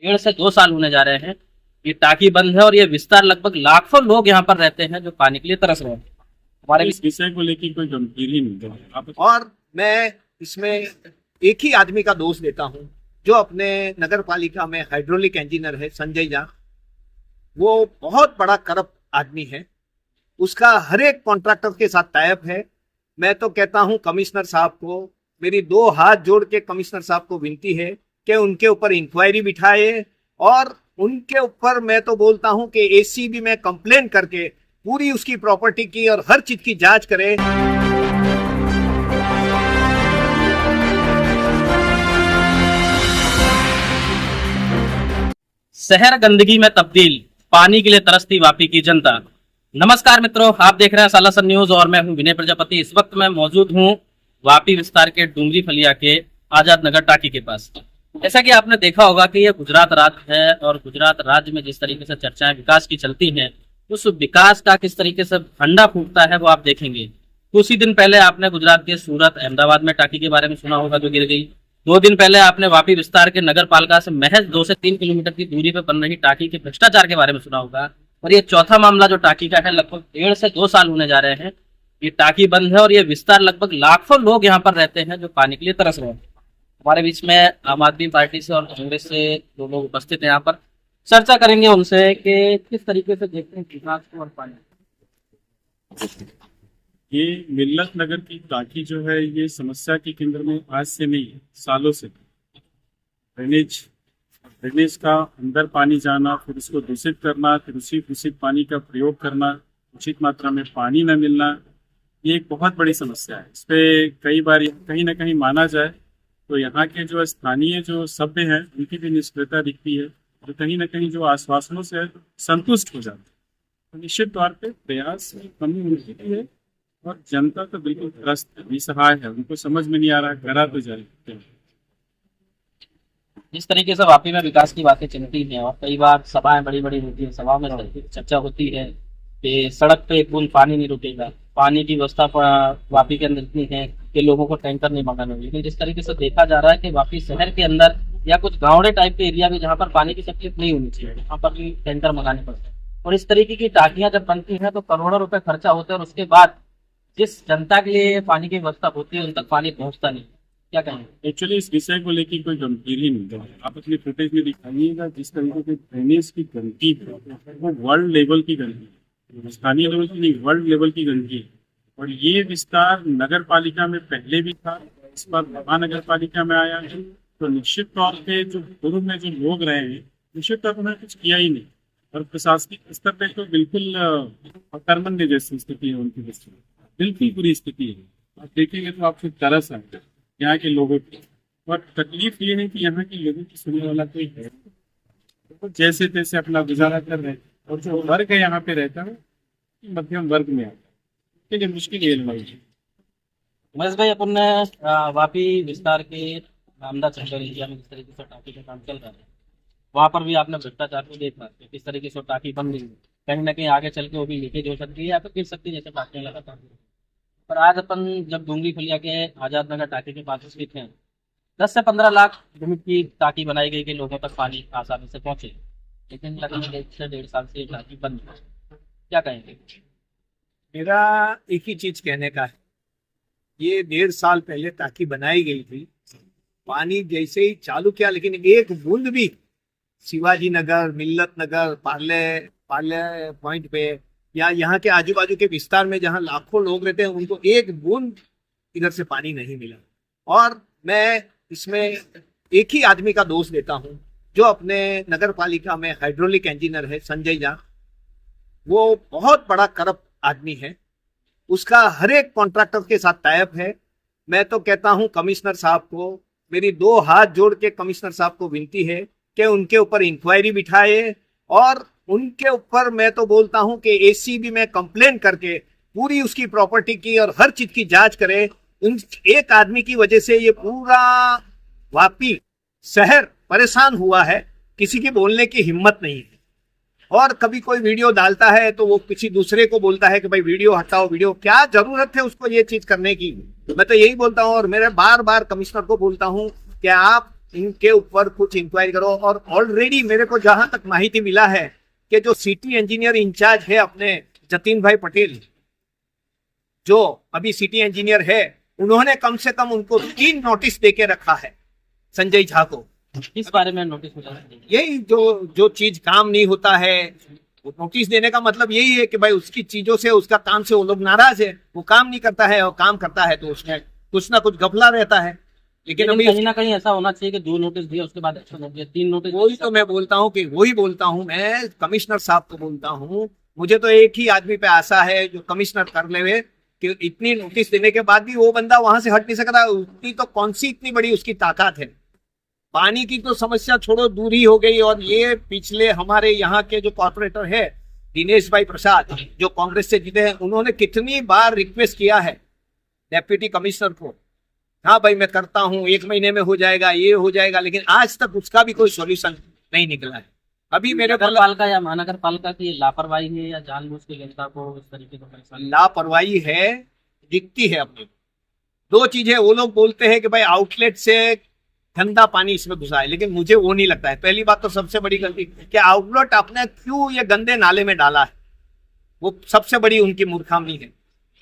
1.5 से 2 साल होने जा रहे हैं ये टाकी बंद है और ये विस्तार लगभग लाखों लोग यहाँ पर रहते हैं जो पानी के लिए तरस रहे हैं। हमारे इस विषय को लेकर कोई गंभीर ही नहीं है। आप और मैं इसमें एक ही आदमी का दोष देता हूं जो अपने नगर पालिका में हाइड्रोलिक इंजीनियर है, संजय झा। वो बहुत बड़ा करप्ट आदमी है, उसका हर एक कॉन्ट्रैक्टर के साथ टाइप है। मैं तो कहता हूं कमिश्नर साहब को, मेरी 2 हाथ जोड़ के कमिश्नर साहब को विनती है कि उनके ऊपर इंक्वायरी बिठाए और उनके ऊपर मैं तो बोलता हूं कि एसीबी में कंप्लेन करके पूरी उसकी प्रॉपर्टी की और हर चीज की जांच करे। शहर गंदगी में तब्दील, पानी के लिए तरसती वापी की जनता। नमस्कार मित्रों, आप देख रहे हैं सालासर न्यूज और मैं हूं विनय प्रजापति। इस वक्त मैं मौजूद हूं वापी विस्तार के डूंगरी फलिया के आजाद नगर टाकी के पास। जैसा कि आपने देखा होगा कि यह गुजरात राज्य है और गुजरात राज्य में जिस तरीके से चर्चाएं विकास की चलती हैं, उस विकास का किस तरीके से फंडा फूटता है वो आप देखेंगे। कुछ ही दिन पहले आपने गुजरात के सूरत, अहमदाबाद में टाकी के बारे में सुना होगा जो गिर गई। 2 दिन पहले आपने वापी विस्तार के नगर पालिका से महज 2 से 3 किलोमीटर की दूरी पर बन रही टाकी के भ्रष्टाचार के बारे में सुना होगा। और ये चौथा मामला जो टाकी का है, लगभग 1.5 से 2 साल होने जा रहे हैं ये टाकी बंद है और ये विस्तार लगभग लाखों लोग यहाँ पर रहते हैं जो पानी के लिए तरस रहे हैं। हमारे बीच में आम आदमी पार्टी से और कांग्रेस से 2 लोग उपस्थित हैं। यहाँ पर चर्चा करेंगे उनसे कि किस तरीके से देखते हैं विकास को और पानी। ये मिल्लत नगर की टाकी जो है ये समस्या के केंद्र में आज से नहीं है, सालों से। ड्रेनेज का अंदर पानी जाना, फिर उसको दूषित करना, फिर उसी दूषित पानी का प्रयोग करना, उचित मात्रा में पानी न मिलना, ये एक बहुत बड़ी समस्या है। इस पे कई बार कहीं ना कहीं माना जाए तो यहाँ के जो स्थानीय जो सभ्य हैं उनकी भी निष्क्रियता दिखती है, जो कहीं ना कहीं जो आश्वासनों से संतुष्ट हो जाते हैं। तो निश्चित तौर पे प्रयास की कमी उनकी भी है और जनता तो बिल्कुल त्रस्त है, निसहाय है, उनको समझ में नहीं आ रहा करा तो जाए। जिस तरीके से वापी में विकास की बातें चलती हैं और कई बार सभाएं बड़ी बड़ी होती है, सभा में चर्चा होती है कि सड़क पे एक बूंद पानी नहीं रुकेगा, पानी की व्यवस्था वापी के अंदर इतनी है कि लोगों को टैंकर नहीं मंगाना। लेकिन जिस तरीके से देखा जा रहा है कि वापी शहर के अंदर या कुछ गाँवड़े टाइप के एरिया में जहाँ पर पानी की तकलीफ नहीं होनी चाहिए, वहाँ पर भी टैंकर मंगाने पड़ते हैं। और इस तरीके की टाकियां जब बनती हैं तो करोड़ों रुपए खर्चा होते हैं और उसके बाद जिस जनता के लिए पानी की व्यवस्था होती है उन तक पानी पहुंचता नहीं। क्या कहेंगे? एक्चुअली इस विषय को लेकर कोई गंभीर ही नहीं है। आप अपनी फुटेज में दिखाइएगा जिस तरीके से ड्रेनेज की गंदगी है वो वर्ल्ड लेवल की गंदगी है, स्थानीय लेवल की नहीं, वर्ल्ड लेवल की गंदगी है। और ये विस्तार नगर पालिका में पहले भी था, इस बार महानगर पालिका में आया है। तो निश्चित तौर पे जो पूर्व में जो लोग रहे हैं निश्चित तौर पर उन्होंने कुछ किया ही नहीं और प्रशासनिक स्तर पे तो बिल्कुल अकर्मण्य जैसी स्थिति है उनकी दृष्टि में, बिल्कुल बुरी स्थिति है। आप देखेंगे तो आपको तरस आएगा यहाँ के लोगों की। और तकलीफ ये है कि यहाँ के लोगों की सुनने वाला कोई है तो जैसे तैसे अपना गुजारा कर रहे हैं और जो वर्ग है यहाँ पे रहता है मध्यम वर्ग में आता है, के लिए मुश्किल ये लगी। उमेश भाई, अपन ने वापी विस्तार के आमदा चंडल एरिया में जिस तरीके से टाकी का काम चल रहा है वहाँ पर भी आपने भ्रष्टाचार को देखा कि किस तरीके से टाकी बन गई, कहीं ना कहीं आगे चल के वो भी लीकेज हो सकती है या फिर गिर सकती है जैसे टाकियां लगातार। पर आज अपन जब डूंगरी फलिया के आजाद नगर टाकी के पास स्थित हैं, 10 से 15 लाख यूनिट की टाकी बनाई गई कि लोगों तक पानी आसानी से पहुंचे, लेकिन लगभग 1 से 1.5 साल से ये टाकी बंद है। क्या कहेंगे? मेरा एक ही चीज कहने का है, ये 1.5 साल पहले टाकी बनाई गई थी, पानी जैसे ही चालू किया लेकिन एक बूंद भी शिवाजी नगर, मिल्लत नगर, पार्ले पॉइंट पे या यहाँ के आजू बाजू के विस्तार में जहाँ लाखों लोग रहते हैं उनको एक बूंद इधर से पानी नहीं मिला। और मैं इसमें एक ही आदमी का दोष देता हूँ जो अपने नगर पालिका में हाइड्रोलिक इंजीनियर है, संजय झा। वो बहुत बड़ा करप्ट आदमी है, उसका हर एक कॉन्ट्रैक्टर के साथ टाइप है। मैं तो कहता हूँ कमिश्नर साहब को, मेरी 2 हाथ जोड़ के कमिश्नर साहब को विनती है कि उनके ऊपर इंक्वायरी बिठाए और उनके ऊपर मैं तो बोलता हूं कि एसीबी में कंप्लेन करके पूरी उसकी प्रॉपर्टी की और हर चीज की जांच करे। उन एक आदमी की वजह से ये पूरा वापी शहर परेशान हुआ है, किसी की बोलने की हिम्मत नहीं है। और कभी कोई वीडियो डालता है तो वो किसी दूसरे को बोलता है कि भाई वीडियो हटाओ, वीडियो, क्या जरूरत है उसको ये चीज करने की। मैं तो यही बोलता हूँ और मेरे बार बार कमिश्नर को बोलता हूँ कि आप इनके ऊपर कुछ इंक्वायरी करो। और ऑलरेडी मेरे को जहां तक माहिती मिला है कि जो सिटी इंजीनियर इंचार्ज है अपने जतिन भाई पटेल, जो अभी सिटी इंजीनियर है, उन्होंने कम से कम उनको 3 नोटिस देके रखा है संजय झा को। इस बारे में नोटिस मिला है? यही जो चीज काम नहीं होता है, वो नोटिस देने का मतलब यही है कि भाई उसकी चीजों से, उसका काम से वो लोग नाराज है, वो काम नहीं करता है, और काम करता है तो उसमें कुछ ना कुछ घपला रहता है। लेकिन अभी कहीं ना कहीं ऐसा होना चाहिए कि 2 नोटिस दिए उसके बाद एक्शन हो गया, 3 नोटिस। वही तो मैं बोलता हूँ कि वही बोलता हूँ मैं कमिश्नर साहब को बोलता हूँ, मुझे तो एक ही आदमी पे आशा है जो कमिश्नर कर ले, कि इतनी नोटिस देने के बाद भी वो बंदा वहां से हट नहीं सकता। उतनी तो कौन सी इतनी बड़ी उसकी ताकत है। पानी की तो समस्या छोड़ो, दूरी हो गई। और ये पिछले हमारे यहाँ के जो कॉर्पोरेटर है दिनेश भाई प्रसाद, जो कांग्रेस से जीते हैं, उन्होंने कितनी बार रिक्वेस्ट किया है डेप्यूटी कमिश्नर को, हाँ भाई मैं करता हूँ, 1 महीने में हो जाएगा, ये हो जाएगा, लेकिन आज तक उसका भी कोई सॉल्यूशन नहीं निकला है। अभी मेरे को नगर पालिका या महानगर पालिका की लापरवाही है या जानबूझ के जनता को इस तरीके का परेशानी? लापरवाही है, दिखती है अपने को। 2 चीजें, वो लोग बोलते हैं कि भाई आउटलेट से गंदा पानी इसमें घुसा है, लेकिन मुझे वो नहीं लगता है। पहली बात तो सबसे बड़ी गलती कि आउटलेट आपने क्यों ये गंदे नाले में डाला है, वो सबसे बड़ी उनकी मूर्खामी है।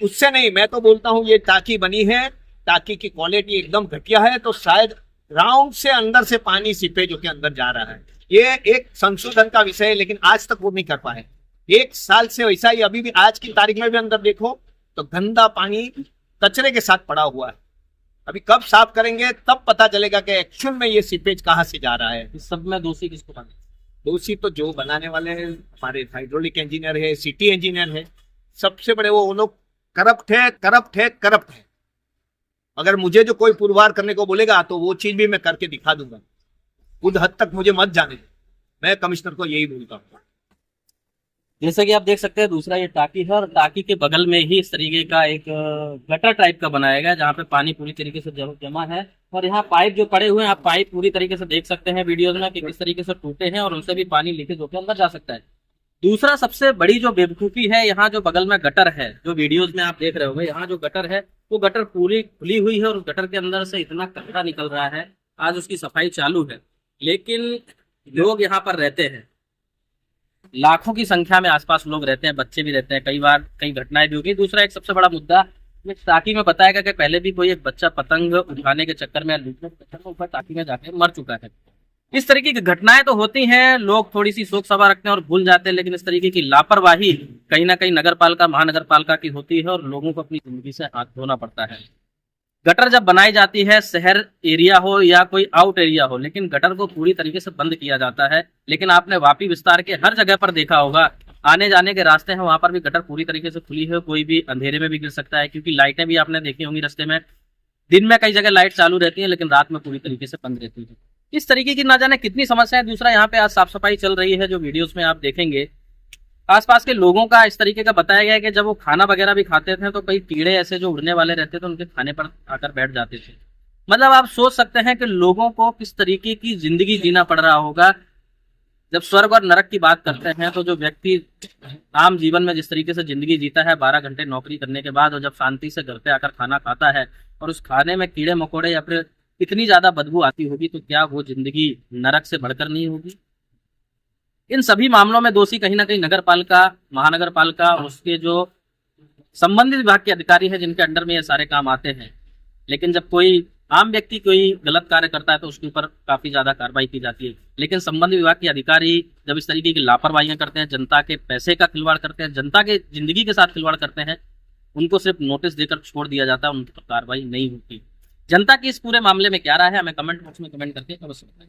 उससे नहीं, मैं तो बोलता हूँ ये टाकी बनी है, टाकी की क्वालिटी एकदम घटिया है, तो शायद राउंड से अंदर से पानी सीपेज के अंदर जा रहा है। ये एक संशोधन का विषय है, लेकिन आज तक वो नहीं कर पाए। 1 साल से वैसा ही, अभी भी आज की तारीख में भी अंदर देखो तो गंदा पानी कचरे के साथ पड़ा हुआ है। अभी कब साफ करेंगे तब पता चलेगा कि एक्चुअल में ये सीपेज कहाँ से जा रहा है। इस सब में दोषी किसको माने? दोषी तो जो बनाने वाले हैं, हमारे हाइड्रोलिक इंजीनियर है, सिटी इंजीनियर है, सबसे बड़े वो लोग करप्ट है। अगर मुझे जो कोई पुरवार करने को बोलेगा तो वो चीज भी मैं करके दिखा दूंगा। खुद हद तक मुझे मत जाने दो, मैं कमिश्नर को यही बोलता हूँ। जैसे कि आप देख सकते हैं, दूसरा ये टाकी है और टाकी के बगल में ही इस तरीके का एक गटर टाइप का बनाया गया है, जहाँ पे पानी पूरी तरीके से जमा है। और यहाँ पाइप जो पड़े हुए हैं, आप पाइप पूरी तरीके से देख सकते हैं वीडियोज में कि किस तरीके से टूटे हैं और उनसे भी पानी लीकेज होकर अंदर जा सकता है। दूसरा सबसे बड़ी जो बेवकूफी है, यहाँ जो बगल में गटर है, जो वीडियोज में आप देख रहे होंगे, यहाँ जो गटर है वो गटर पूरी खुली हुई है और उस गटर के अंदर से इतना कचरा निकल रहा है। आज उसकी सफाई चालू है, लेकिन लोग यहाँ पर रहते हैं, लाखों की संख्या में आसपास लोग रहते हैं, बच्चे भी रहते हैं, कई बार कई घटनाएं भी होगी। दूसरा एक सबसे बड़ा मुद्दा टाकी में बताया गया कि पहले भी कोई एक बच्चा पतंग उठाने के चक्कर में, लूटने के चक्कर में ऊपर टाकी में जाकर मर चुका है। इस तरीके की घटनाएं तो होती हैं, लोग थोड़ी सी शोक सभा रखते हैं और भूल जाते हैं, लेकिन इस तरीके की लापरवाही कहीं ना कहीं नगर पालिका, महानगर पालिका की होती है और लोगों को अपनी जिंदगी से हाथ धोना पड़ता है। गटर जब बनाई जाती है, शहर एरिया हो या कोई आउट एरिया हो, लेकिन गटर को पूरी तरीके से बंद किया जाता है। लेकिन आपने वापी विस्तार के हर जगह पर देखा होगा, आने जाने के रास्ते हैं वहां पर भी गटर पूरी तरीके से खुली है, कोई भी अंधेरे में भी गिर सकता है, क्योंकि लाइटें भी आपने देखी होंगी रास्ते में। दिन में कई जगह लाइट चालू रहती है, लेकिन रात में पूरी तरीके से बंद रहती है। इस तरीके की ना जाने कितनी समस्या है। दूसरा, यहाँ पे आज साफ सफाई चल रही है, जो वीडियोस में आप देखेंगे। आसपास के लोगों का इस तरीके का बताया गया है कि जब वो खाना वगैरह भी खाते थे तो कई कीड़े ऐसे जो उड़ने वाले रहते थे उनके खाने पर आकर बैठ जाते थे। मतलब आप सोच सकते हैं कि लोगों को किस तरीके की जिंदगी जीना पड़ रहा होगा। जब स्वर्ग और नरक की बात करते हैं तो जो व्यक्ति आम जीवन में जिस तरीके से जिंदगी जीता है 12 घंटे नौकरी करने के बाद, और जब शांति से घर पे आकर खाना खाता है और उस खाने में कीड़े मकोड़े या फिर इतनी ज्यादा बदबू आती होगी, तो क्या वो जिंदगी नरक से बढ़कर नहीं होगी। इन सभी मामलों में दोषी कहीं ना कहीं नगर पालिका, महानगर पालिका और उसके जो संबंधित विभाग के अधिकारी हैं, जिनके अंडर में ये सारे काम आते हैं। लेकिन जब कोई आम व्यक्ति कोई गलत कार्य करता है तो उसके ऊपर काफी ज्यादा कार्रवाई की जाती है, लेकिन संबंधित विभाग के अधिकारी जब इस तरीके की लापरवाहियां करते हैं, जनता के पैसे का खिलवाड़ करते हैं, जनता के जिंदगी के साथ खिलवाड़ करते हैं, उनको सिर्फ नोटिस देकर छोड़ दिया जाता है, उनकी कार्रवाई नहीं होती। जनता की इस पूरे मामले में क्या राय है, हमें कमेंट बॉक्स में कमेंट करके अवश्य बताएं।